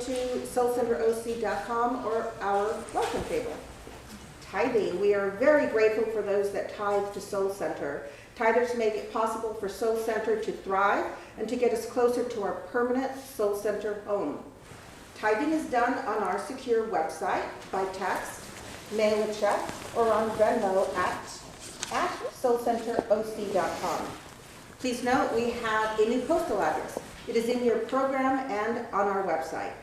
to soulcenteroc.com or our welcome table. Tithing. We are very grateful for those that tithe to Soul Center. Tithers make it possible for Soul Center to thrive and to get us closer to our permanent Soul Center home. Tithing is done on our secure website by text, mail a check, or on Venmo at soulcenteroc.com. Please note we have a new postal address. It is in your program and on our website.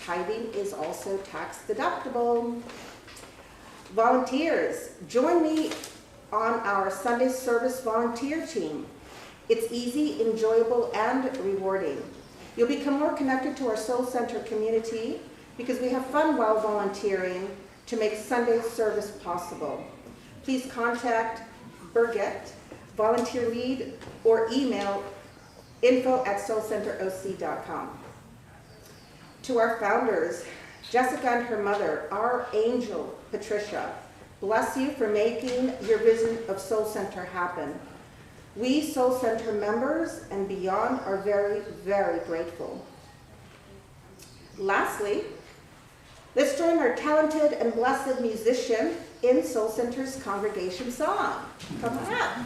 Tithing is also tax deductible. Volunteers, join me on our Sunday service volunteer team. It's easy, enjoyable, and rewarding. You'll become more connected to our Soul Center community because we have fun while volunteering to make Sunday service possible. Please contact Birgit, volunteer lead, or email info@soulcenteroc.com. To our founders, Jessica and her mother, our angel, Patricia, bless you for making your vision of Soul Center happen. We Soul Center members and beyond are very, very grateful. Lastly, let's join our talented and blessed musician in Soul Center's congregation song. Come on up.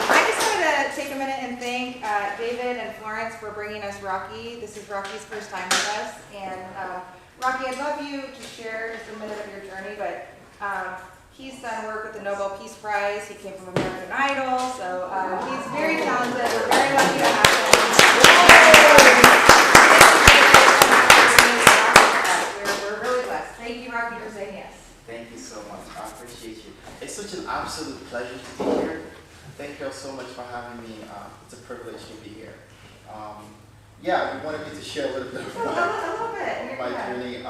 I just wanted to take a minute and thank David and Florence for bringing us Rocky. This is Rocky's first time with us. And Rocky, I'd love you to share just a minute of your journey, but he's done work with the Nobel Peace Prize. He came from American Idol, so he's very talented. We're very lucky to have him. We're really blessed. Thank you, Rocky, for saying yes. Thank you so much. I appreciate you. It's such an absolute pleasure to be here. Thank you all so much for having me. It's a privilege to be here. Yeah, you wanted me to share a little bit of my journey. I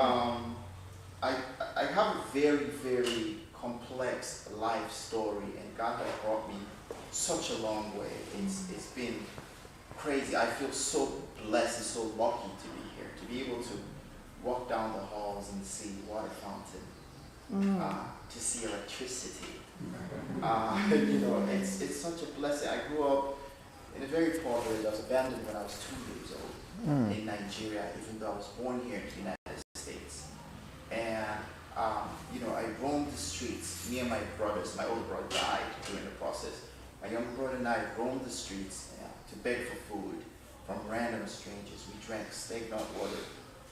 have a very, very complex life story, and God has brought me such a long way. It's been crazy. I feel so blessed and so lucky to be here, to be able to walk down the halls and see water fountain, to see electricity. You know, it's such a blessing. I grew up in a very poor village. I was abandoned when I was 2 years old in Nigeria, even though I was born here in the United States. And you know, I roamed the streets. Me and my brothers, my older brother died during the process. My younger brother and I roamed the streets to beg for food from random strangers. We drank stagnant water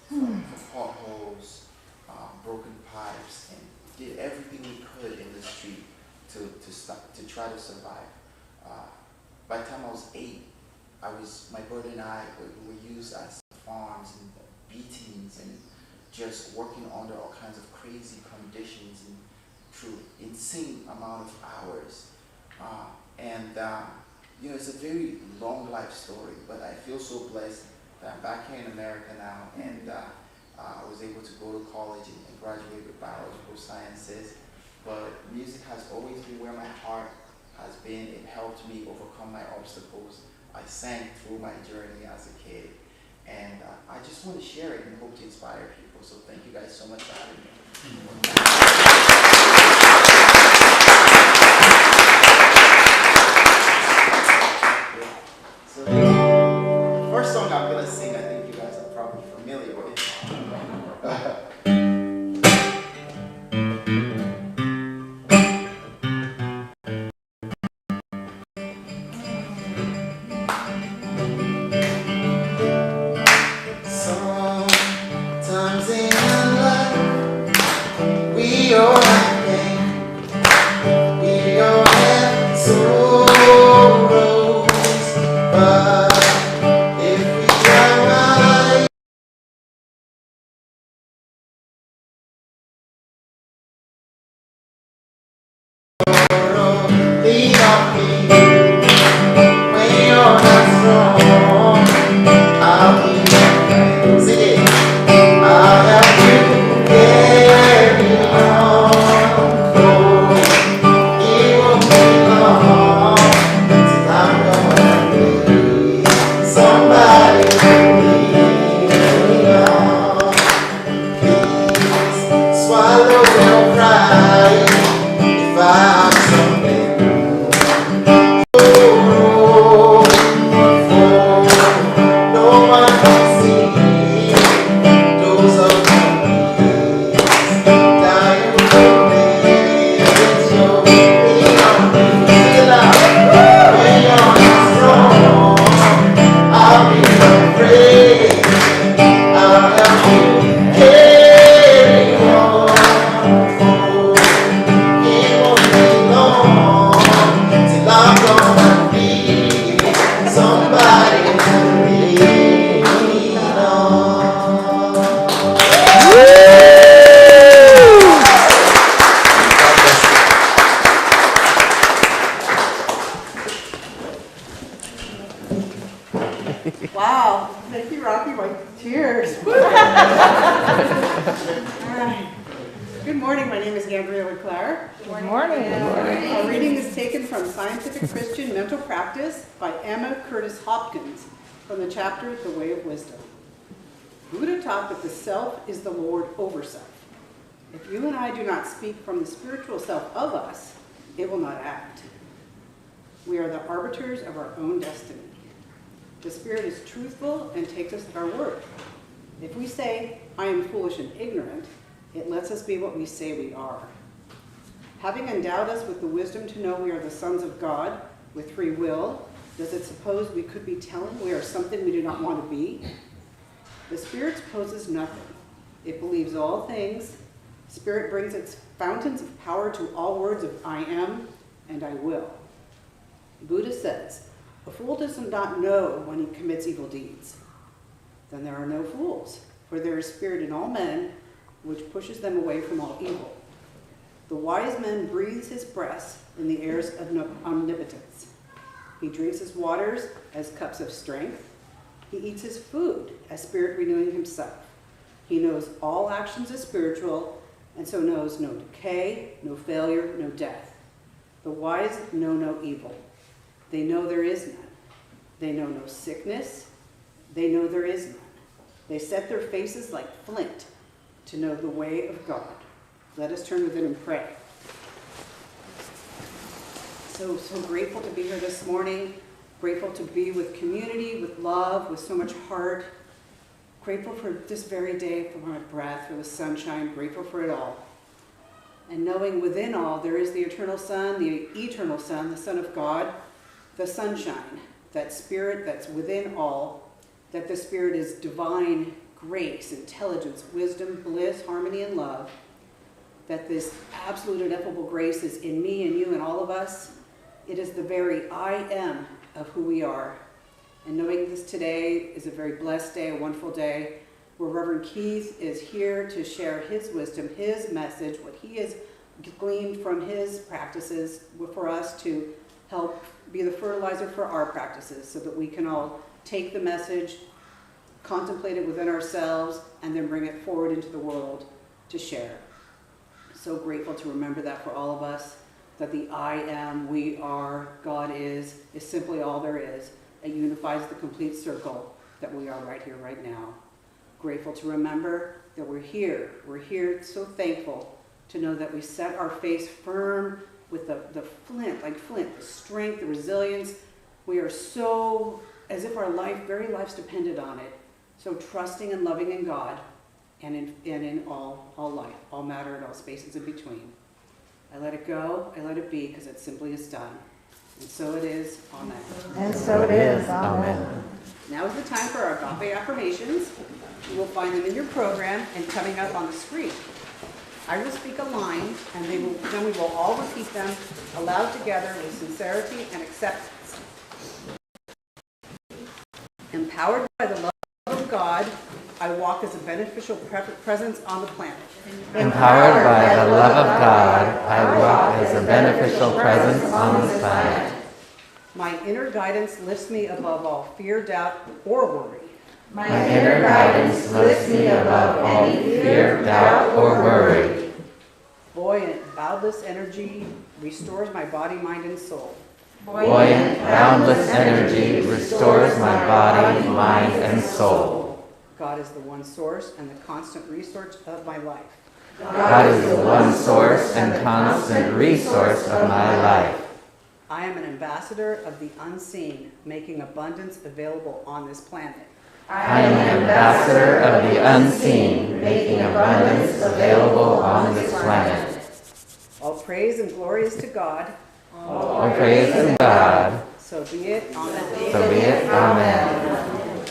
from potholes, broken pipes, and did everything we could in the street to try to survive. By the time I was 8, my brother and I were used as farms and beatings and just working under all kinds of crazy conditions and through insane amount of hours. You know, it's a very long life story, but I feel so blessed that I'm back here in America now, and I was able to go to college and graduate with biological sciences. But music has always been where my heart has been. It helped me overcome my obstacles. I sang through my journey as a kid, and I just want to share it and hope to inspire people. So thank you guys so much for having me. So the first song I'm gonna sing, I think you guys are probably familiar with. Sometimes in life we all have Good morning, my name is Andrea LeClaire. Good morning. Our reading is taken from Scientific Christian Mental Practice by Emma Curtis Hopkins from the chapter, The Way of Wisdom. Buddha taught that the self is the Lord over self. If you and I do not speak from the spiritual self of us, it will not act. We are the arbiters of our own destiny. The Spirit is truthful and takes us at our word. If we say, I am foolish and ignorant, it lets us be what we say we are. Having endowed us with the wisdom to know we are the sons of God with free will, does it suppose we could be telling we are something we do not want to be? The Spirit supposes nothing. It believes all things. Spirit brings its fountains of power to all words of I am and I will. Buddha says, a fool does not know when he commits evil deeds. Then there are no fools, for there is spirit in all men, which pushes them away from all evil. The wise man breathes his breath in the airs of omnipotence. He drinks his waters as cups of strength. He eats his food as spirit renewing himself. He knows all actions as spiritual, and so knows no decay, no failure, no death. The wise know no evil. They know there is none. They know no sickness. They know there is none. They set their faces like flint to know the way of God. Let us turn within and pray. So grateful to be here this morning. Grateful to be with community, with love, with so much heart. Grateful for this very day, for my breath, for the sunshine. Grateful for it all. And knowing within all there is the eternal Son, the Son of God, the sunshine, that Spirit that's within all, that the Spirit is divine grace, intelligence, wisdom, bliss, harmony, and love, that this absolute ineffable grace is in me and you and all of us. It is the very I am of who we are. And knowing this today is a very blessed day, a wonderful day, where Reverend Keith is here to share his wisdom, his message, what he has gleaned from his practices for us to help be the fertilizer for our practices so that we can all take the message, contemplate it within ourselves, and then bring it forward into the world to share. So grateful to remember that for all of us, that the I am, we are, God is simply all there is. It unifies the complete circle that we are right here, right now. Grateful to remember that we're here. We're here so thankful to know that we set our face firm with the flint, the strength, the resilience. We are so, as if our very life's depended on it. So trusting and loving in God and in all life, all matter and all spaces in between. I let it go, I let it be, because it simply is done. And so it is. Amen. And so it is. Amen. Now is the time for our agape affirmations. You will find them in your program and coming up on the screen. I will speak a line, and then we will all repeat them aloud together with sincerity and acceptance. Empowered by the love of God, I walk as a beneficial presence on the planet. Empowered by the love of God, I walk as a beneficial presence on this planet. My inner guidance lifts me above all fear, doubt, or worry. My inner guidance lifts me above all fear, doubt, or worry. Buoyant, boundless energy restores my body, mind, and soul. Buoyant, boundless energy restores my body, mind, and soul. God is the one source and the constant resource of my life. God is the one source and constant resource of my life. I am an ambassador of the unseen, making abundance available on this planet. I am an ambassador of the unseen, making abundance available on this planet. All praise and glory is to God. All praise to God. So be it. Amen. So be it. Amen.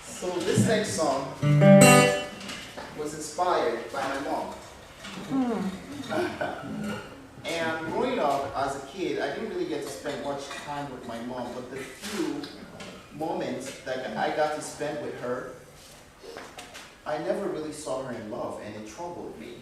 So this next song was inspired by my mom. And growing up as a kid, I didn't really get to spend much time with my mom, but the few moments that I got to spend with her, I never really saw her in love, and it troubled me.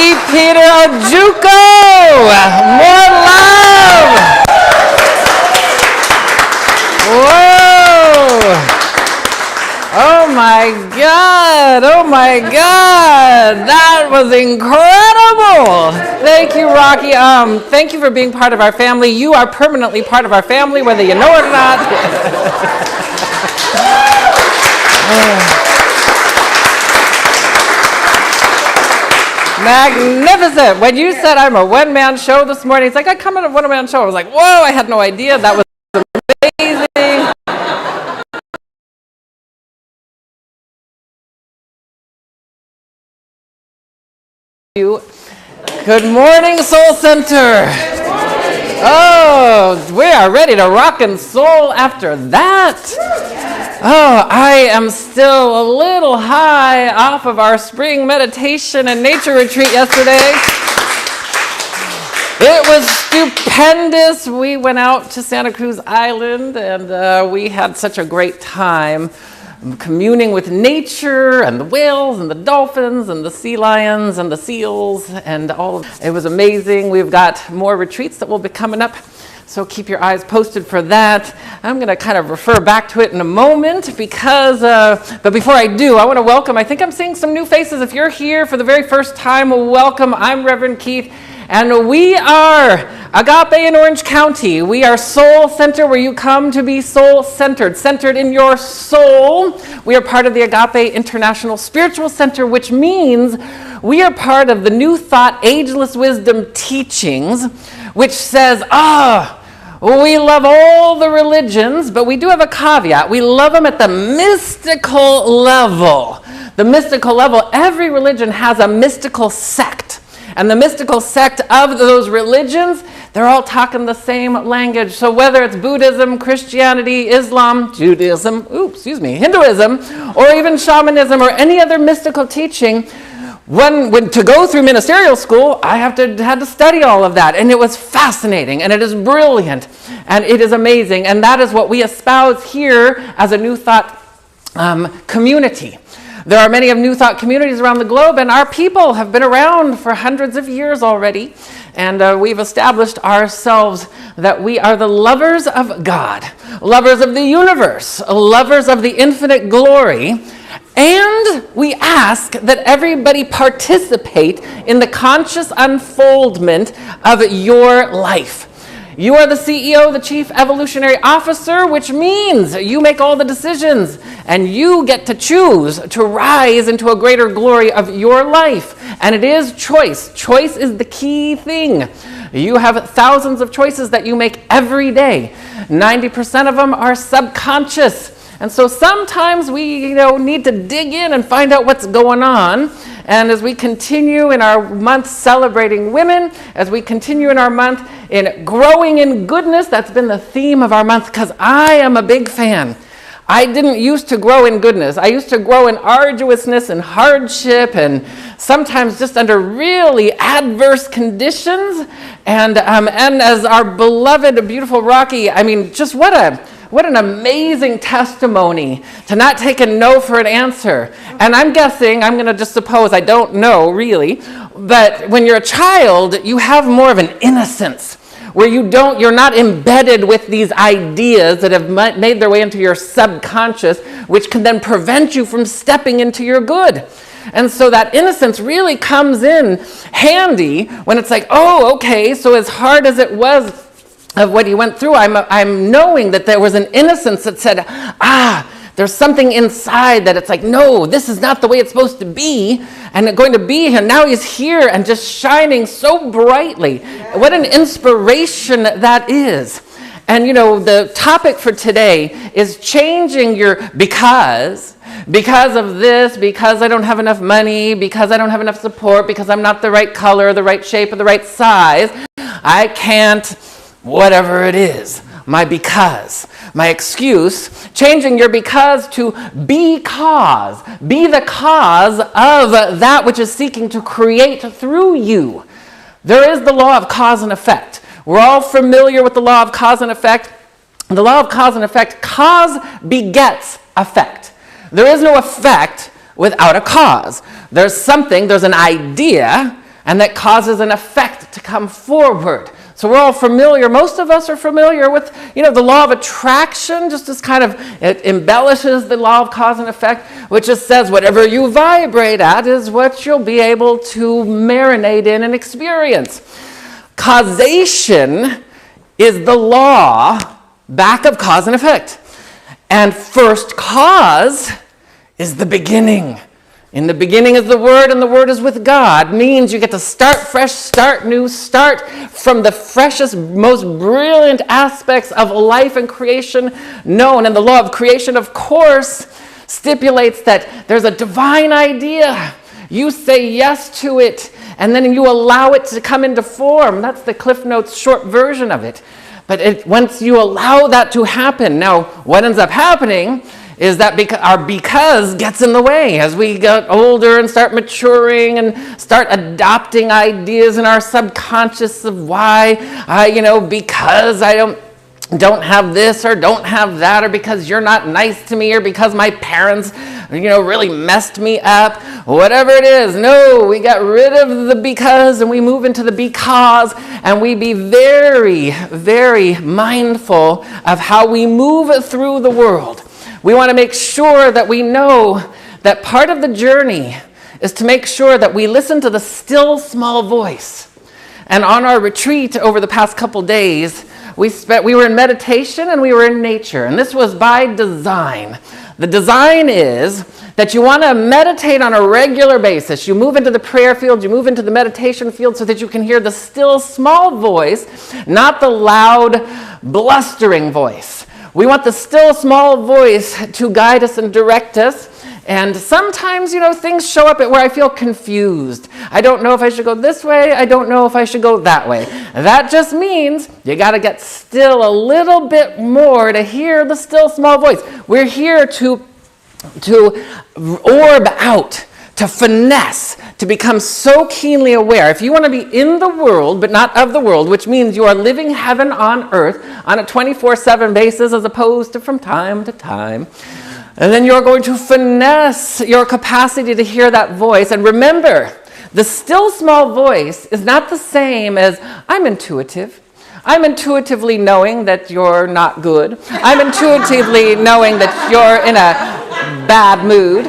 Rocky Peter Ojuko. More love. Whoa. Oh my God. Oh my God. That was incredible. Thank you, Rocky. Thank you for being part of our family. You are permanently part of our family, whether you know it or not. Magnificent. When you said I'm a one-man show this morning, it's like I come in a one-man show. I was like, whoa, I had no idea. That was amazing. Good morning, Soul Center. Oh, we are ready to rock and soul after that. Oh, I am still a little high off of our spring meditation and nature retreat yesterday. It was stupendous. We went out to Santa Cruz Island and we had such a great time communing with nature and the whales and the dolphins and the sea lions and the seals and all. It was amazing. We've got more retreats that will be coming up, so keep your eyes posted for that. I'm going to kind of refer back to it in a moment because, but before I do, I want to welcome, I think I'm seeing some new faces. If you're here for the very first time, welcome. I'm Reverend Keith. And we are Agape in Orange County. We are Soul Center, where you come to be soul-centered, centered in your soul. We are part of the Agape International Spiritual Center, which means we are part of the New Thought Ageless Wisdom teachings, which says, we love all the religions, but we do have a caveat. We love them at the mystical level. The mystical level, every religion has a mystical sect. And the mystical sect of those religions, they're all talking the same language. So whether it's Buddhism, Christianity, Islam, Judaism, Hinduism, or even shamanism or any other mystical teaching, when to go through ministerial school, I had to study all of that. And it was fascinating, and it is brilliant, and it is amazing. And that is what we espouse here as a New Thought community. There are many of New Thought communities around the globe, and our people have been around for hundreds of years already. And we've established ourselves that we are the lovers of God, lovers of the universe, lovers of the infinite glory. And we ask that everybody participate in the conscious unfoldment of your life. You are the CEO, the Chief Evolutionary Officer, which means you make all the decisions and you get to choose to rise into a greater glory of your life. And it is choice. Choice is the key thing. You have thousands of choices that you make every day. 90% of them are subconscious. And so sometimes we need to dig in and find out what's going on. And as we continue in our month celebrating women, as we continue in our month in growing in goodness, that's been the theme of our month, because I am a big fan. I didn't used to grow in goodness. I used to grow in arduousness and hardship and sometimes just under really adverse conditions. And as our beloved, beautiful Rocky, just what an amazing testimony to not take a no for an answer. And I'm guessing, I'm going to just suppose, I don't know really, but when you're a child, you have more of an innocence where you're not embedded with these ideas that have made their way into your subconscious, which can then prevent you from stepping into your good. And so that innocence really comes in handy when it's like, oh, okay, so as hard as it was of what he went through, I'm knowing that there was an innocence that said, there's something inside that it's like, no, this is not the way it's supposed to be, and going to be here. Now he's here and just shining so brightly. Yeah. What an inspiration that is. And the topic for today is changing your because of this, because I don't have enough money, because I don't have enough support, because I'm not the right color, the right shape, or the right size. I can't, whatever it is. My because, my excuse, changing your because to because. Be the cause of that which is seeking to create through you. There is the law of cause and effect. We're all familiar with the law of cause and effect. The law of cause and effect, cause begets effect. There is no effect without a cause. There's an idea, and that causes an effect to come forward. So we're all familiar, most of us are familiar with, the law of attraction, just as kind of, it embellishes the law of cause and effect, which just says whatever you vibrate at is what you'll be able to marinate in and experience. Causation is the law back of cause and effect. And first cause is the beginning. In the beginning is the Word, and the Word is with God. Means you get to start fresh, start new, start from the freshest, most brilliant aspects of life and creation known. And the law of creation, of course, stipulates that there's a divine idea. You say yes to it, and then you allow it to come into form. That's the Cliff Notes short version of it. But once you allow that to happen, now what ends up happening is that our because gets in the way as we get older and start maturing and start adopting ideas in our subconscious of why, because I don't have this or don't have that, or because you're not nice to me, or because my parents, really messed me up, whatever it is. No, we got rid of the because and we move into the because, and we be very, very mindful of how we move through the world. We want to make sure that we know that part of the journey is to make sure that we listen to the still small voice. And on our retreat over the past couple days, we were in meditation and we were in nature, and this was by design. The design is that you want to meditate on a regular basis. You move into the prayer field, you move into the meditation field so that you can hear the still small voice, not the loud, blustering voice. We want the still small voice to guide us and direct us. And sometimes, things show up where I feel confused. I don't know if I should go this way. I don't know if I should go that way. That just means you got to get still a little bit more to hear the still small voice. We're here to orb out, to finesse, to become so keenly aware. If you want to be in the world, but not of the world, which means you are living heaven on earth on a 24/7 basis as opposed to from time to time, and then you're going to finesse your capacity to hear that voice. And remember, the still small voice is not the same as I'm intuitive. I'm intuitively knowing that you're not good. I'm intuitively knowing that you're in a bad mood.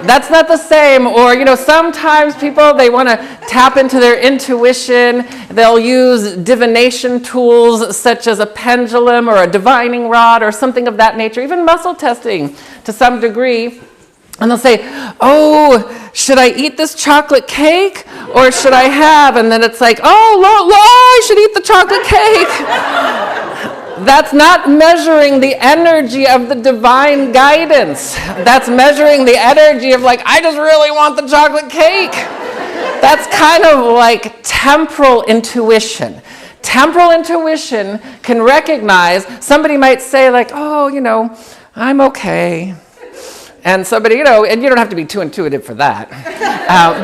That's not the same. Or, sometimes people, they want to tap into their intuition. They'll use divination tools such as a pendulum or a divining rod or something of that nature, even muscle testing to some degree. And they'll say, oh, should I eat this chocolate cake or should I have? And then it's like, I should eat the chocolate cake. That's not measuring the energy of the divine guidance. That's measuring the energy of I just really want the chocolate cake. That's kind of like temporal intuition. Temporal intuition can recognize, somebody might say I'm okay. And somebody, and you don't have to be too intuitive for that.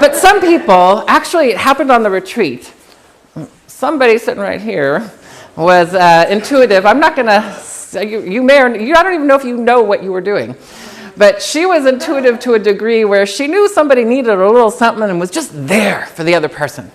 But some people, actually it happened on the retreat. Somebody sitting right here was intuitive. I'm not going to, you may or I don't even know if you know what you were doing. But she was intuitive to a degree where she knew somebody needed a little something and was just there for the other person.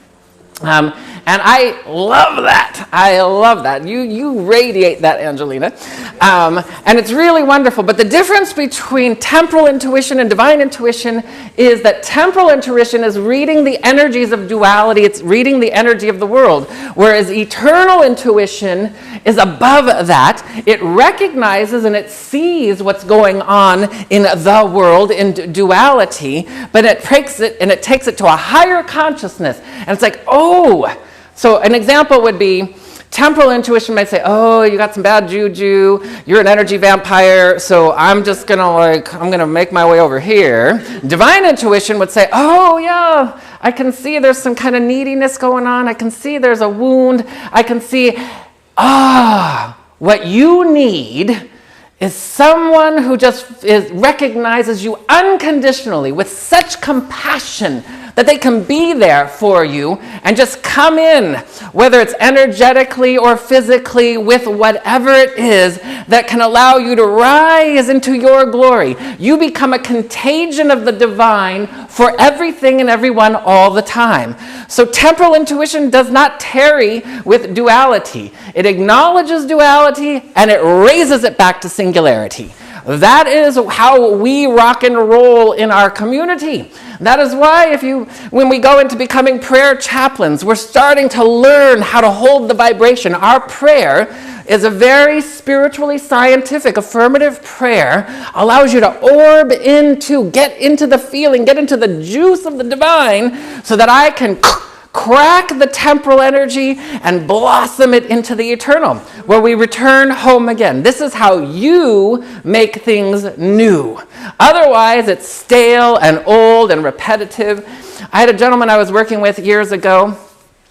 And I love that. I love that. You radiate that, Angelina. And it's really wonderful. But the difference between temporal intuition and divine intuition is that temporal intuition is reading the energies of duality. It's reading the energy of the world. Whereas eternal intuition is above that. It recognizes and it sees what's going on in the world, in duality, but it takes it to a higher consciousness. And it's like, so an example would be temporal intuition might say, you got some bad juju, you're an energy vampire, so I'm just gonna I'm gonna make my way over here. Divine intuition would say, yeah, I can see there's some kind of neediness going on. I can see there's a wound. I can see, what you need is someone who just recognizes you unconditionally with such compassion that they can be there for you and just come in, whether it's energetically or physically, with whatever it is that can allow you to rise into your glory. You become a contagion of the divine for everything and everyone all the time. So temporal intuition does not tarry with duality. It acknowledges duality and it raises it back to singularity. That is how we rock and roll in our community. That is why when we go into becoming prayer chaplains, we're starting to learn how to hold the vibration. Our prayer is a very spiritually scientific affirmative prayer, allows you to get into the feeling, get into the juice of the divine, so that I can crack the temporal energy and blossom it into the eternal, where we return home again. This is how you make things new. Otherwise, it's stale and old and repetitive. I had a gentleman I was working with years ago,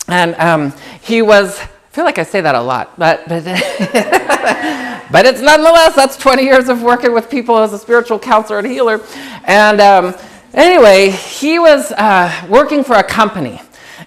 and he was, I feel like I say that a lot, but but it's nonetheless, that's 20 years of working with people as a spiritual counselor and healer. And anyway, he was working for a company.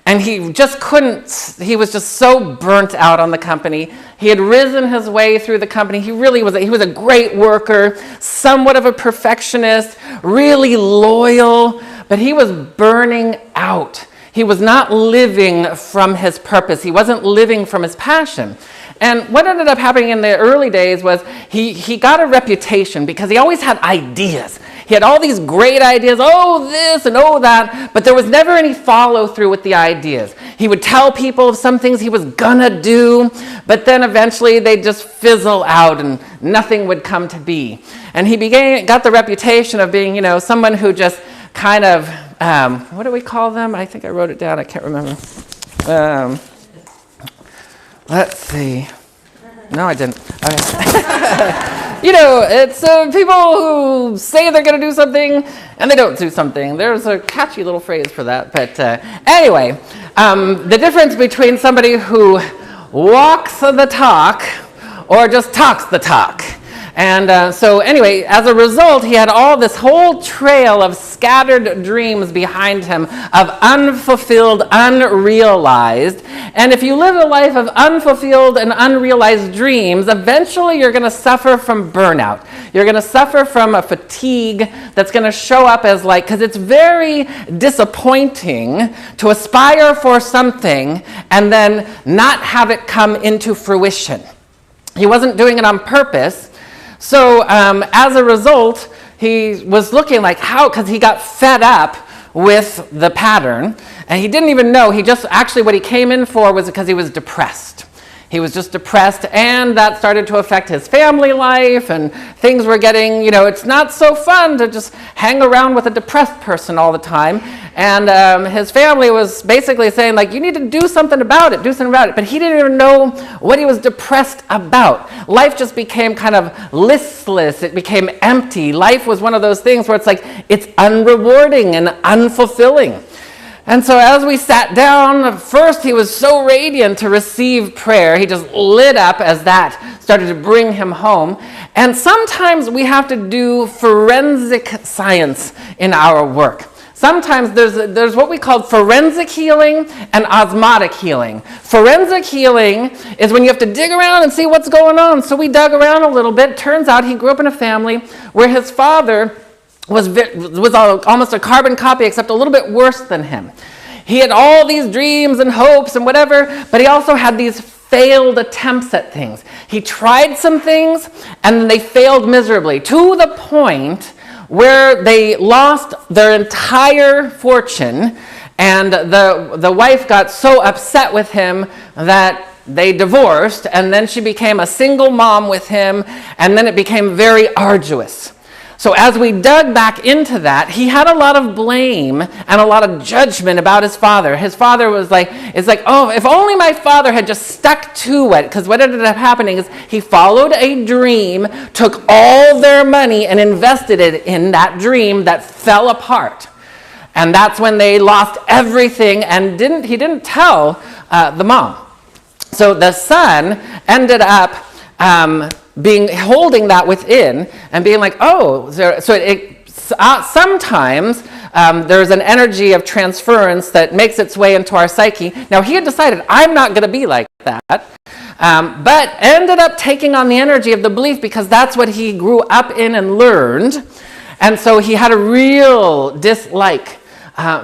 And he was just so burnt out on the company. He had risen his way through the company. He was a great worker, somewhat of a perfectionist, really loyal, but he was burning out. He was not living from his purpose. He wasn't living from his passion. And what ended up happening in the early days was he got a reputation because he always had ideas. He had all these great ideas, oh this and oh that, but there was never any follow through with the ideas. He would tell people of some things he was gonna do, but then eventually they'd just fizzle out and nothing would come to be. And he got the reputation of being, someone who just kind of, what do we call them? I think I wrote it down, I can't remember. Let's see. No, I didn't. Okay. It's people who say they're going to do something and they don't do something. There's a catchy little phrase for that. But anyway, the difference between somebody who walks the talk or just talks the talk. And so anyway, as a result, he had this whole trail of scattered dreams behind him of unfulfilled, unrealized. And if you live a life of unfulfilled and unrealized dreams, eventually you're going to suffer from burnout. You're going to suffer from a fatigue that's going to show up as because it's very disappointing to aspire for something and then not have it come into fruition. He wasn't doing it on purpose. So as a result, he was looking because he got fed up with the pattern, and he didn't even know. What he came in for was because he was depressed. He was just depressed, and that started to affect his family life, and things were getting, it's not so fun to just hang around with a depressed person all the time. And his family was basically saying, you need to do something about it, But he didn't even know what he was depressed about. Life just became kind of listless. It became empty. Life was one of those things where it's unrewarding and unfulfilling. And so as we sat down, at first he was so radiant to receive prayer. He just lit up as that started to bring him home. And sometimes we have to do forensic science in our work. Sometimes there's what we call forensic healing and osmotic healing. Forensic healing is when you have to dig around and see what's going on. So we dug around a little bit. Turns out he grew up in a family where his father was almost a carbon copy, except a little bit worse than him. He had all these dreams and hopes and whatever, but he also had these failed attempts at things. He tried some things, and they failed miserably, to the point where they lost their entire fortune, and the wife got so upset with him that they divorced, and then she became a single mom with him, and then it became very arduous. So as we dug back into that, he had a lot of blame and a lot of judgment about his father. His father was oh, if only my father had just stuck to it. Because what ended up happening is he followed a dream, took all their money and invested it in that dream that fell apart. And that's when they lost everything, and he didn't tell the mom. So the son ended up holding that within and being sometimes there's an energy of transference that makes its way into our psyche. Now, he had decided, I'm not going to be like that, but ended up taking on the energy of the belief because that's what he grew up in and learned. And so he had a real dislike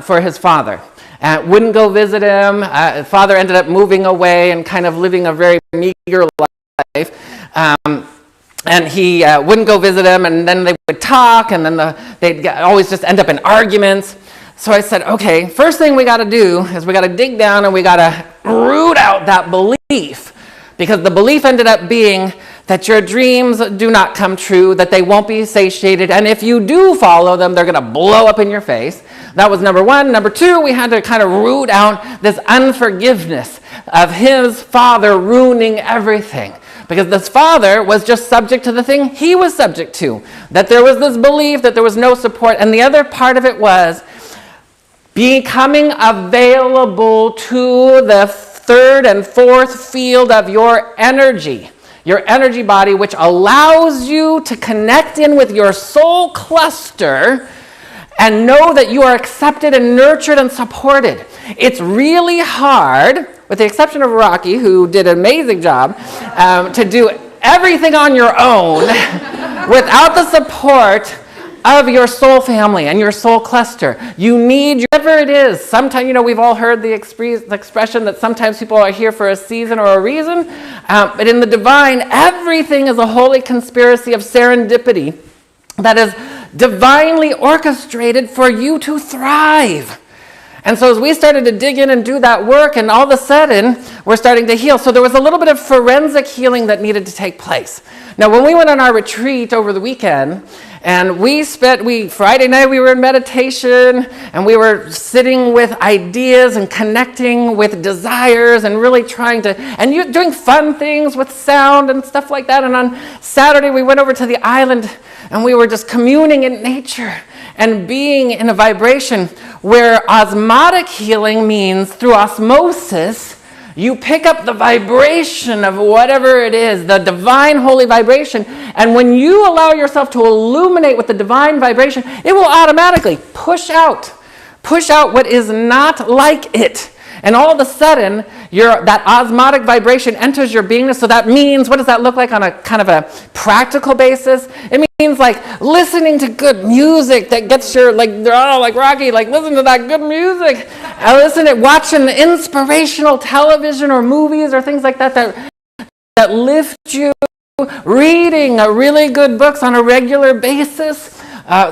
for his father. Wouldn't go visit him. Father ended up moving away and kind of living a very meager life. And he wouldn't go visit him, and then they would talk, and then they'd always just end up in arguments. So I said, okay, first thing we got to do is we got to dig down and we got to root out that belief, because the belief ended up being that your dreams do not come true, that they won't be satiated, and if you do follow them, they're going to blow up in your face. That was number one. Number two, we had to kind of root out this unforgiveness of his father ruining everything. Because this father was just subject to the thing he was subject to. That there was this belief that there was no support. And the other part of it was becoming available to the third and fourth field of your energy body, which allows you to connect in with your soul cluster and know that you are accepted and nurtured and supported. It's really hard, with the exception of Rocky, who did an amazing job, to do everything on your own without the support of your soul family and your soul cluster. You need, whatever it is, sometimes, we've all heard the expression that sometimes people are here for a season or a reason, but in the divine, everything is a holy conspiracy of serendipity that is divinely orchestrated for you to thrive. And so as we started to dig in and do that work, and all of a sudden, we're starting to heal. So there was a little bit of forensic healing that needed to take place. Now, when we went on our retreat over the weekend, and Friday night we were in meditation, and we were sitting with ideas and connecting with desires and really trying to, and doing fun things with sound and stuff like that. And on Saturday, we went over to the island, and we were just communing in nature and being in a vibration where osmotic healing means through osmosis, you pick up the vibration of whatever it is, the divine holy vibration, and when you allow yourself to illuminate with the divine vibration, it will automatically push out what is not like it. And all of a sudden, that osmotic vibration enters your beingness. So that means, what does that look like on a kind of a practical basis? It means like listening to good music that gets your, like Rocky, like listen to that good music. Watching inspirational television or movies or things like that lift you. Reading really good books on a regular basis.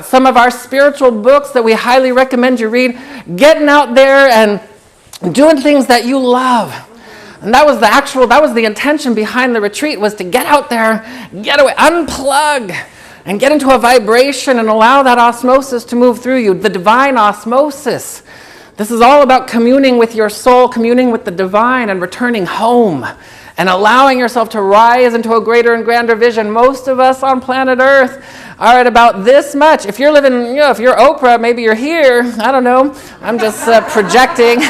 Some of our spiritual books that we highly recommend you read. Getting out there and doing things that you love. And that was the intention behind the retreat, was to get out there, get away, unplug, and get into a vibration and allow that osmosis to move through you, the divine osmosis. This is all about communing with your soul, communing with the divine, and returning home, and allowing yourself to rise into a greater and grander vision. Most of us on planet Earth are at about this much. If you're living, if you're Oprah, maybe you're here. I don't know. I'm just projecting.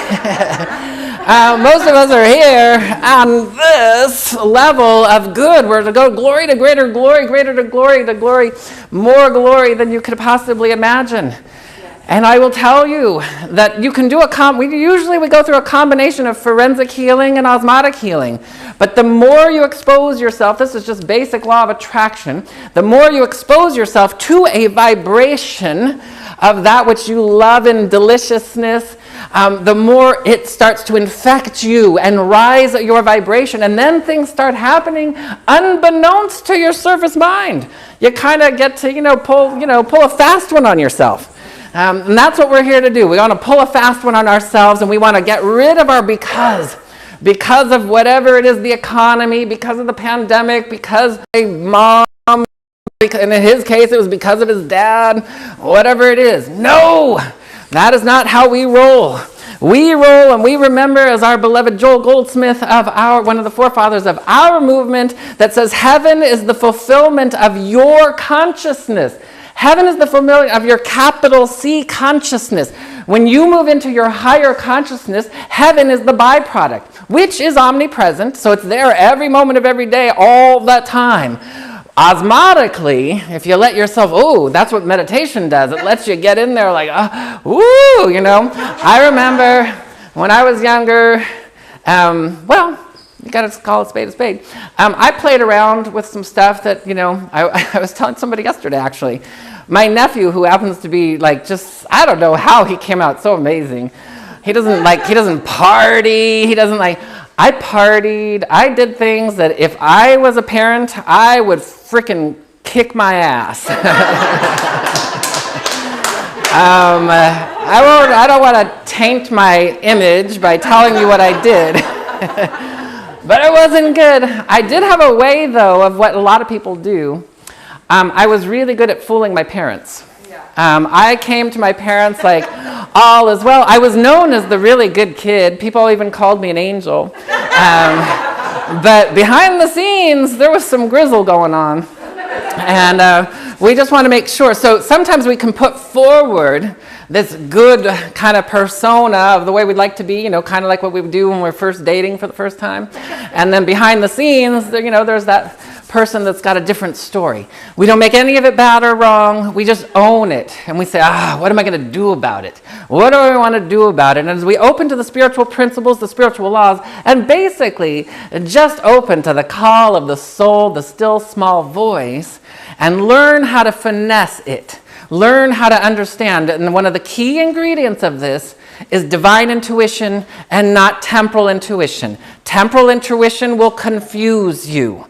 Most of us are here on this level of good. We're to go glory to greater glory, greater to glory, more glory than you could possibly imagine. And I will tell you that you can do we go through a combination of forensic healing and osmotic healing. But the more you expose yourself, this is just basic law of attraction, the more you expose yourself to a vibration of that which you love in deliciousness, the more it starts to infect you and rise your vibration. And then things start happening unbeknownst to your surface mind. You kind of get to, pull a fast one on yourself. And that's what we're here to do. We want to pull a fast one on ourselves, and we want to get rid of our because of whatever it is, the economy, because of the pandemic, because of a mom, and in his case it was because of his dad, whatever it is. No, that is not how we roll. We roll and we remember, as our beloved Joel Goldsmith, one of the forefathers of our movement, that says heaven is the fulfillment of your consciousness. Heaven is the fulfillment of your capital C consciousness. When you move into your higher consciousness, heaven is the byproduct, which is omnipresent, so it's there every moment of every day, all the time. Osmotically, if you let yourself, oh, that's what meditation does. It lets you get in there like, ooh, you know. I remember when I was younger, well, you got to call a spade a spade. I played around with some stuff that, you know, I was telling somebody yesterday, actually. My nephew, who happens to be like just, I don't know how he came out so amazing. He doesn't party. He doesn't like, I partied. I did things that if I was a parent, I would frickin' kick my ass. I don't want to taint my image by telling you what I did. But it wasn't good. I did have a way, though, of what a lot of people do. I was really good at fooling my parents. I came to my parents like, all is well. I was known as the really good kid. People even called me an angel. But behind the scenes, there was some grizzle going on. And we just want to make sure. So sometimes we can put forward this good kind of persona of the way we'd like to be, you know, kind of like what we would do when we're first dating for the first time. And then behind the scenes, you know, there's that person that's got a different story. We don't make any of it bad or wrong. We just own it. And we say, what am I going to do about it? What do I want to do about it? And as we open to the spiritual principles, the spiritual laws, and basically just open to the call of the soul, the still small voice, and learn how to finesse it. Learn how to understand. And one of the key ingredients of this is divine intuition and not temporal intuition. Temporal intuition will confuse you.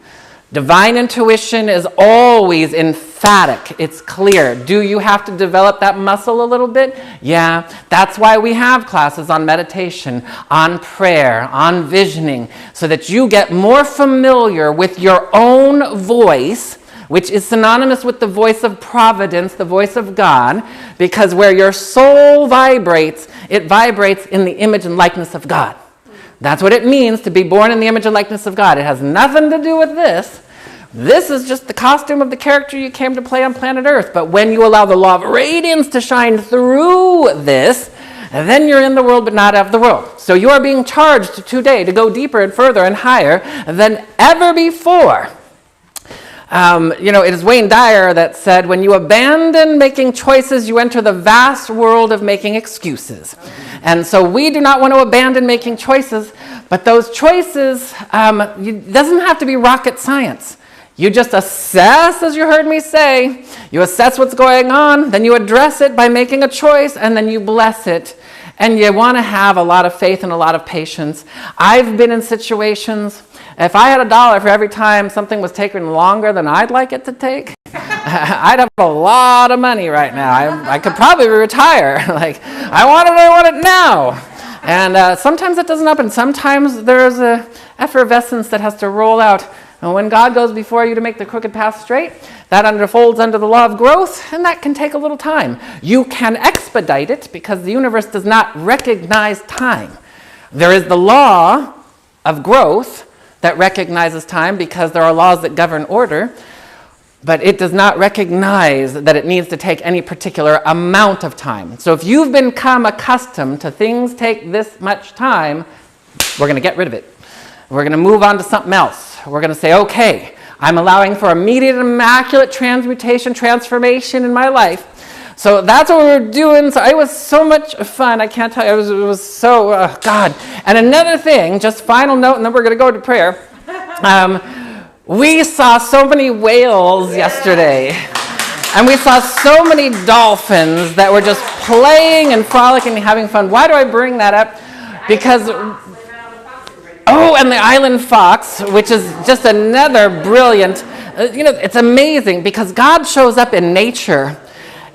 Divine intuition is always emphatic. It's clear. Do you have to develop that muscle a little bit? Yeah. That's why we have classes on meditation, on prayer, on visioning, so that you get more familiar with your own voice, which is synonymous with the voice of providence, the voice of God, because where your soul vibrates, it vibrates in the image and likeness of God. That's what it means to be born in the image and likeness of God. It has nothing to do with this. This is just the costume of the character you came to play on planet Earth. But when you allow the law of radiance to shine through this, then you're in the world but not of the world. So you are being charged today to go deeper and further and higher than ever before. It is Wayne Dyer that said, when you abandon making choices, you enter the vast world of making excuses. And so we do not want to abandon making choices, but those choices, it doesn't have to be rocket science. You just assess, as you heard me say, you assess what's going on, then you address it by making a choice, and then you bless it. And you want to have a lot of faith and a lot of patience. I've been in situations, if I had $1 for every time something was taking longer than I'd like it to take, I'd have a lot of money right now. I could probably retire. I want it now. And sometimes it doesn't happen. Sometimes there's a effervescence that has to roll out. And when God goes before you to make the crooked path straight, that unfolds under the law of growth, and that can take a little time. You can expedite it because the universe does not recognize time. There is the law of growth that recognizes time because there are laws that govern order, but it does not recognize that it needs to take any particular amount of time. So if you've become accustomed to things take this much time, we're going to get rid of it. We're going to move on to something else. We're going to say, okay, I'm allowing for immediate immaculate transmutation, transformation in my life. So that's what we're doing. So it was so much fun. I can't tell you. It was so, God. And another thing, just final note, and then we're going to go to prayer. We saw so many whales yesterday. And we saw so many dolphins that were just playing and frolicking and having fun. Why do I bring that up? Because... and the island fox, which is just another brilliant, it's amazing because God shows up in nature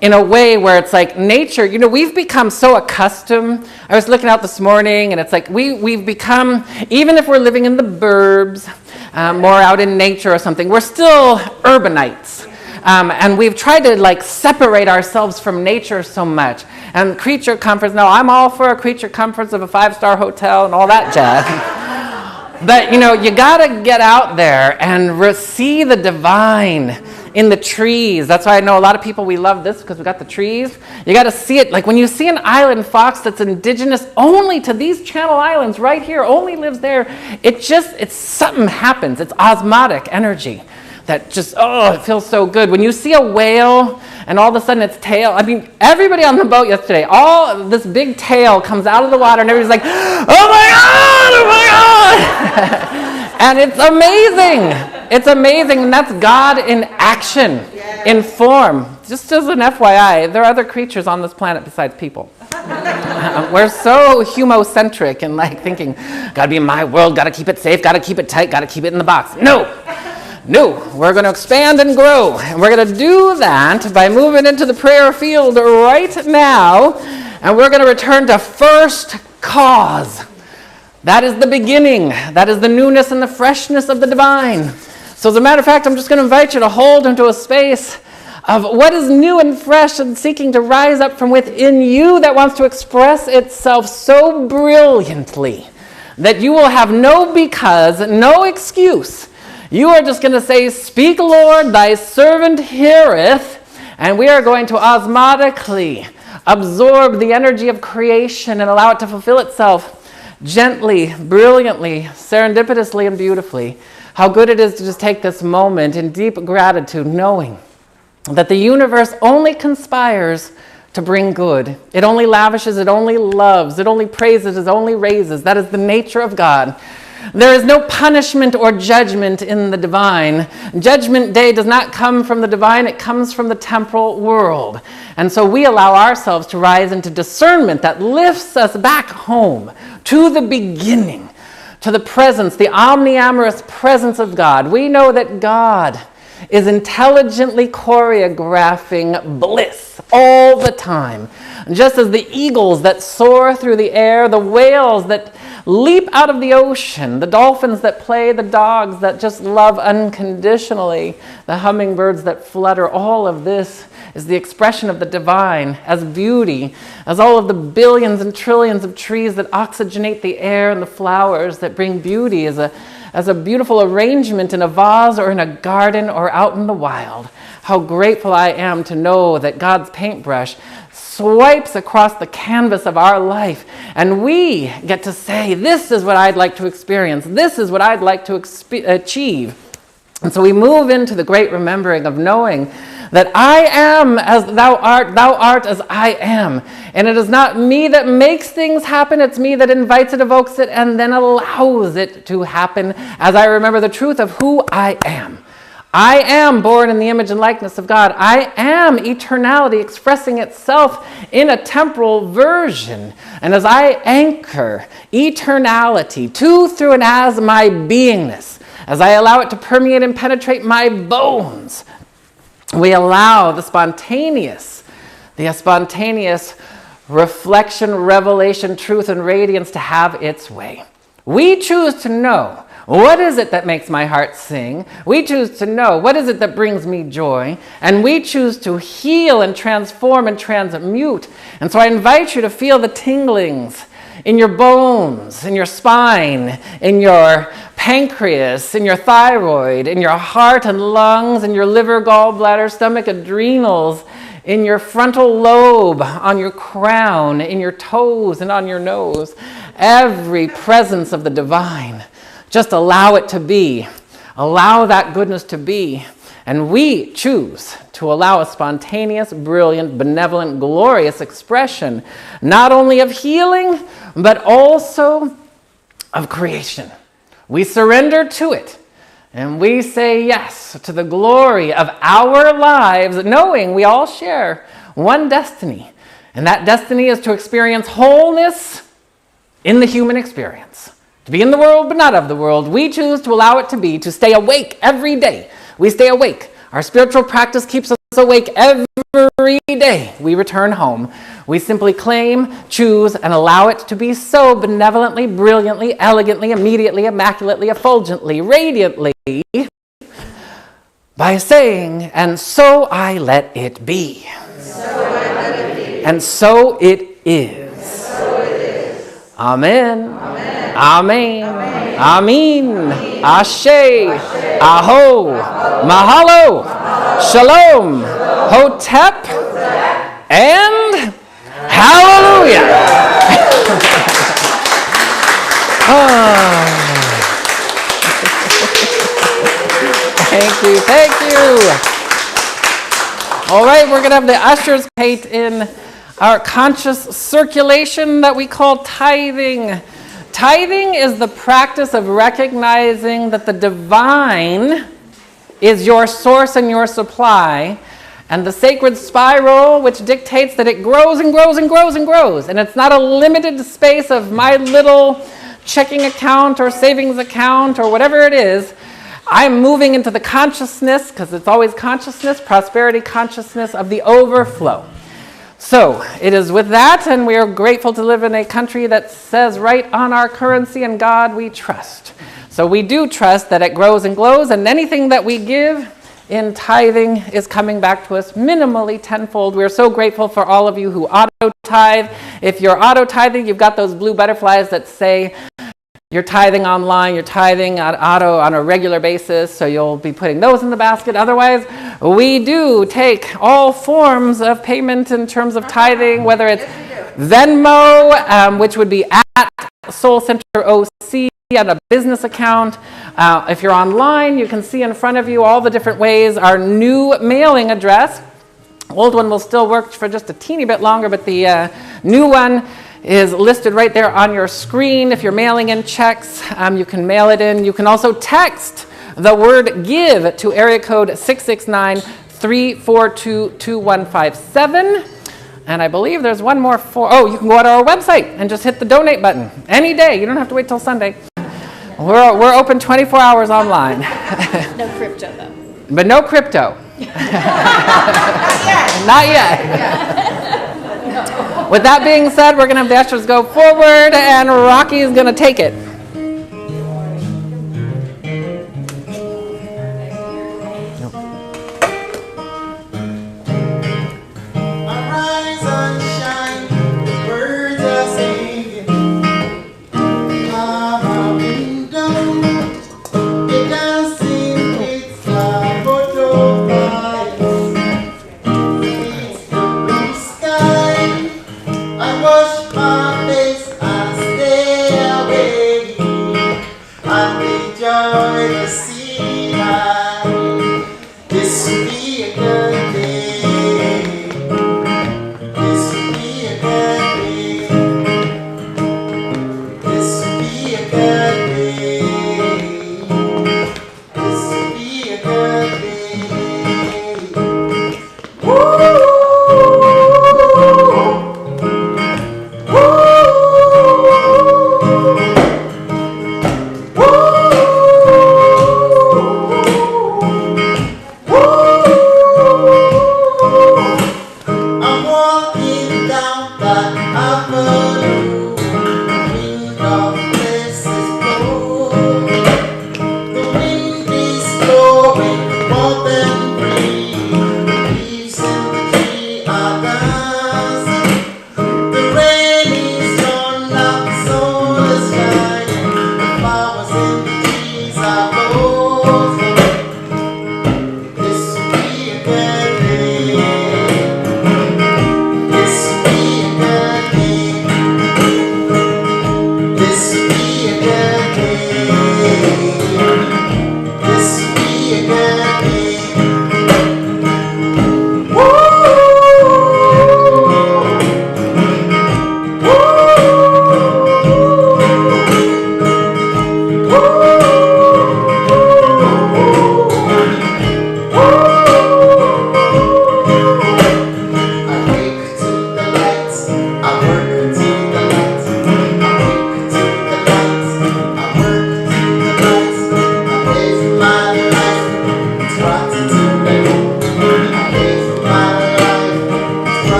in a way where it's like nature, we've become so accustomed. I was looking out this morning and it's like we've become, even if we're living in the burbs, more out in nature or something, we're still urbanites. And we've tried to separate ourselves from nature so much. And creature comforts, no, I'm all for a creature comforts of a 5-star hotel and all that jazz. But, you got to get out there and see the divine in the trees. That's why I know a lot of people, we love this because we got the trees. You got to see it. Like when you see an island fox that's indigenous only to these Channel Islands right here, only lives there, it's something happens. It's osmotic energy. that just, oh, it feels so good. When you see a whale and all of a sudden its tail, I mean, everybody on the boat yesterday, all this big tail comes out of the water and everybody's like, oh my God, oh my God. And it's amazing. It's amazing, and that's God in action, in form. Just as an FYI, there are other creatures on this planet besides people. We're so humocentric and like thinking, gotta be in my world, gotta keep it safe, gotta keep it tight, gotta keep it in the box. No, we're gonna expand and grow. And we're gonna do that by moving into the prayer field right now. And we're gonna return to first cause. That is the beginning. That is the newness and the freshness of the divine. So as a matter of fact, I'm just gonna invite you to hold into a space of what is new and fresh and seeking to rise up from within you that wants to express itself so brilliantly that you will have no because, no excuse. You are just going to say, speak, Lord, thy servant heareth, and we are going to osmotically absorb the energy of creation and allow it to fulfill itself gently, brilliantly, serendipitously, and beautifully. How good it is to just take this moment in deep gratitude, knowing that the universe only conspires to bring good. It only lavishes, it only loves, it only praises, it only raises. That is the nature of God. There is no punishment or judgment in the divine. Judgment Day does not come from the divine, it comes from the temporal world. And so we allow ourselves to rise into discernment that lifts us back home to the beginning, to the presence, the omniamorous presence of God. We know that God is intelligently choreographing bliss all the time. Just as the eagles that soar through the air, the whales that leap out of the ocean, the dolphins that play, the dogs that just love unconditionally, the hummingbirds that flutter, all of this is the expression of the divine as beauty, as all of the billions and trillions of trees that oxygenate the air and the flowers that bring beauty as a beautiful arrangement in a vase or in a garden or out in the wild. How grateful I am to know that God's paintbrush swipes across the canvas of our life, and we get to say, this is what I'd like to experience, this is what I'd like to achieve. And so we move into the great remembering of knowing that I am as thou art as I am. And it is not me that makes things happen, it's me that invites it, evokes it, and then allows it to happen as I remember the truth of who I am. I am born in the image and likeness of God. I am eternality expressing itself in a temporal version. And as I anchor eternality to, through, and as my beingness, as I allow it to permeate and penetrate my bones, we allow the spontaneous reflection, revelation, truth, and radiance to have its way. We choose to know, what is it that makes my heart sing? We choose to know, what is it that brings me joy? And we choose to heal and transform and transmute. And so I invite you to feel the tinglings in your bones, in your spine, in your pancreas, in your thyroid, in your heart and lungs, in your liver, gallbladder, stomach, adrenals, in your frontal lobe, on your crown, in your toes, and on your nose. Every presence of the divine. Just allow it to be. Allow that goodness to be. And we choose to allow a spontaneous, brilliant, benevolent, glorious expression, not only of healing, but also of creation. We surrender to it, and we say yes to the glory of our lives, knowing we all share one destiny, and that destiny is to experience wholeness in the human experience. To be in the world, but not of the world. We choose to allow it to be, to stay awake every day. We stay awake. Our spiritual practice keeps us awake every day. We return home. We simply claim, choose, and allow it to be so benevolently, brilliantly, elegantly, immediately, immaculately, effulgently, radiantly, by saying, and so I let it be. And so it is. Amen. Amen. Amen. Ashe. Aho. Mahalo. Shalom. Hotep. And hallelujah. Thank you, thank you. All right, we're going to have the ushers participate in our conscious circulation that we call tithing. Tithing is the practice of recognizing that the divine is your source and your supply, and the sacred spiral, which dictates that it grows and grows and grows and grows. And it's not a limited space of my little checking account or savings account or whatever it is. I'm moving into the consciousness, because it's always consciousness, prosperity consciousness of the overflow. So it is with that, and we are grateful to live in a country that says right on our currency, and God we trust. So we do trust that it grows and glows, and anything that we give in tithing is coming back to us minimally tenfold. We're so grateful for all of you who auto-tithe. If you're auto-tithing, you've got those blue butterflies that say you're tithing online, you're tithing on auto on a regular basis, so you'll be putting those in the basket. Otherwise, we do take all forms of payment in terms of tithing, whether it's Venmo, which would be at Soul Center OC, on a business account. If you're online, you can see in front of you all the different ways. Our new mailing address, old one will still work for just a teeny bit longer, but the new one is listed right there on your screen. If you're mailing in checks, you can mail it in. You can also text the word GIVE to area code 669-342-2157. And I believe there's one more you can go to our website and just hit the donate button any day. You don't have to wait till Sunday. We're open 24 hours online. No crypto, though. But no crypto. Not yet. With that being said, we're going to have the ushers go forward, and Rocky is going to take it. Arise and shine, the birds are singing. Coming down, the dancing with butterflies. It's the blue sky. I wash my face and stay awake.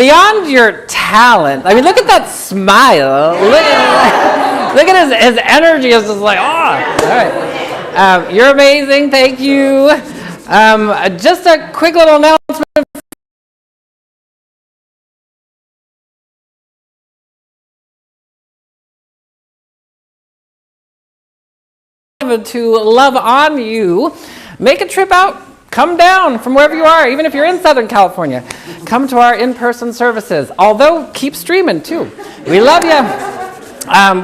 beyond your talent. I mean, look at that smile. Look at his energy is just like, oh, all right. You're amazing. Thank you. Just a quick little announcement. To love on you. Make a trip out. Come down from wherever you are, even if you're in Southern California. Come to our in-person services. Although, keep streaming too. We love you.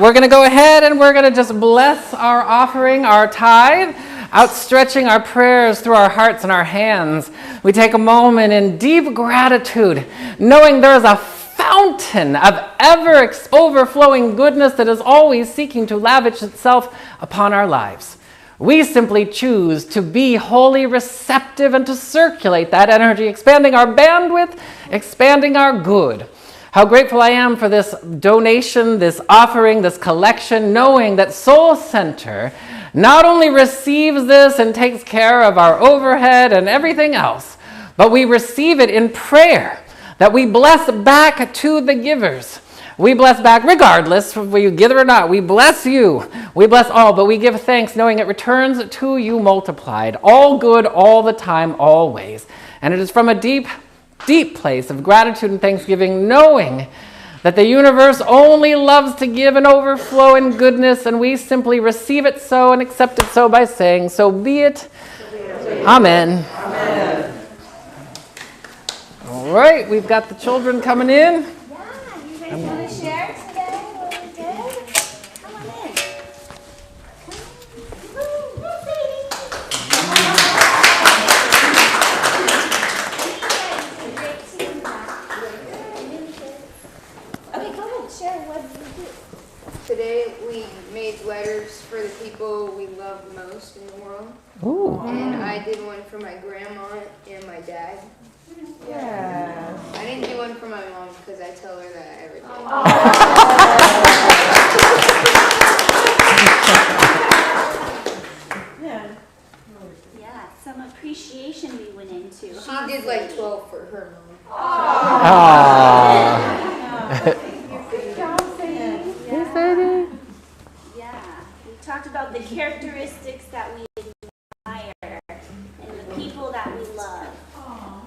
We're going to go ahead and we're going to just bless our offering, our tithe, outstretching our prayers through our hearts and our hands. We take a moment in deep gratitude, knowing there is a fountain of ever overflowing goodness that is always seeking to lavish itself upon our lives. We simply choose to be wholly receptive and to circulate that energy, expanding our bandwidth, expanding our good. How grateful I am for this donation, this offering, this collection, knowing that Soul Center not only receives this and takes care of our overhead and everything else, but we receive it in prayer, that we bless back to the givers. We bless back regardless of whether you give it or not. We bless you. We bless all, but we give thanks knowing it returns to you multiplied. All good, all the time, always. And it is from a deep, deep place of gratitude and thanksgiving, knowing that the universe only loves to give and overflow in goodness, and we simply receive it so and accept it so by saying, so be it. Amen. Amen. All right, we've got the children coming in. Yeah, you guys want to share today what we did? Come on in. Okay, go ahead, share what did you do? Today we made letters for the people we love most in the world. Ooh. And I did one for my grandma and my dad. Yeah. I didn't do one for my mom because I tell her that every day. Yeah, some appreciation we went into. She did like 12 for her mom. Yeah, we talked about the characteristics that we admire and the people that we love.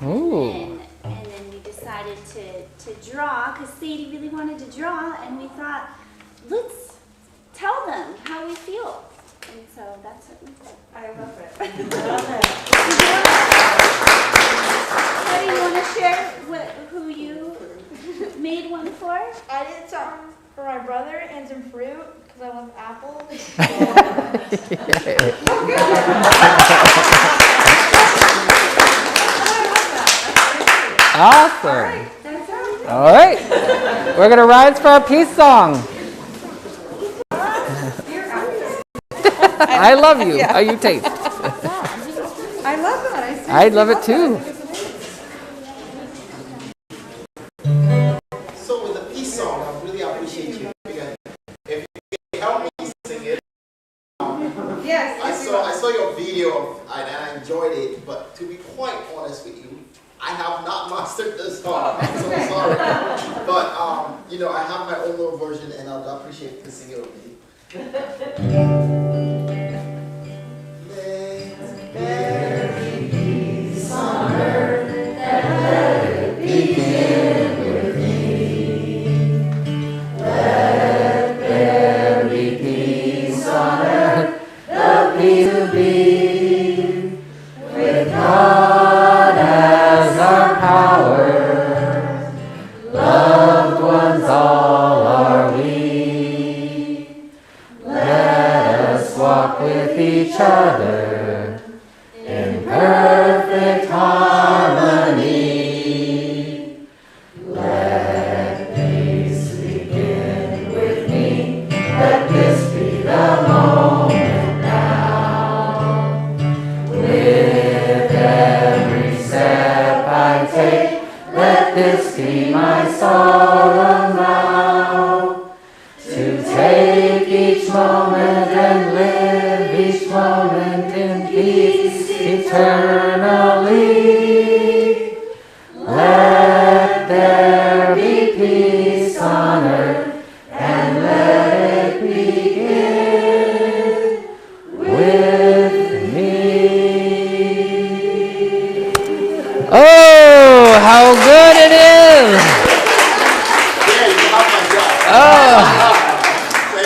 Ooh. And then we decided to draw, because Sadie really wanted to draw, and we thought, let's tell them how we feel. And so that's what we did. I love it. How do you want to share who you made one for? I did some for my brother and some fruit because I love apples. Awesome. All right. We're going to rise for our peace song. I love you. How you taste. I love that. I love it too. So with the peace song, I really appreciate you. Because if you can help me sing it. Yes. I saw your video and I enjoyed it, but to be quite honest with you, I have not mastered this song. I'm so sorry. But I have my own little version and I'd appreciate you to sing it with me. Let there be peace on earth, and let it begin with me. Let there be peace on earth, the peace to be with God as our power. Loved ones all are we. Let us walk with each other in perfect harmony. Let peace begin with me. Let this be the moment now. With every step I take, let this be my solemn vow. To take each moment and live each moment in peace eternally. Let there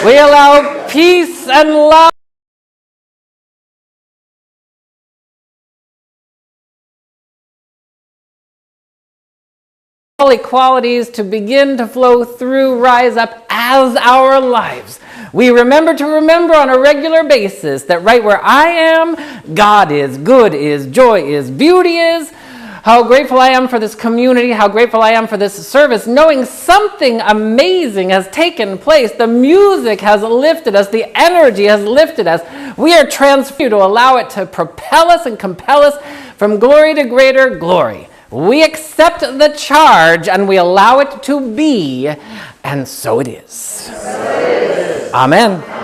We allow peace and love. All equalities to begin to flow through, rise up as our lives. We remember on a regular basis that right where I am, God is, good is, joy is, beauty is. How grateful I am for this community, how grateful I am for this service, knowing something amazing has taken place. The music has lifted us, the energy has lifted us. We are transformed to allow it to propel us and compel us from glory to greater glory. We accept the charge and we allow it to be, and so it is. Amen.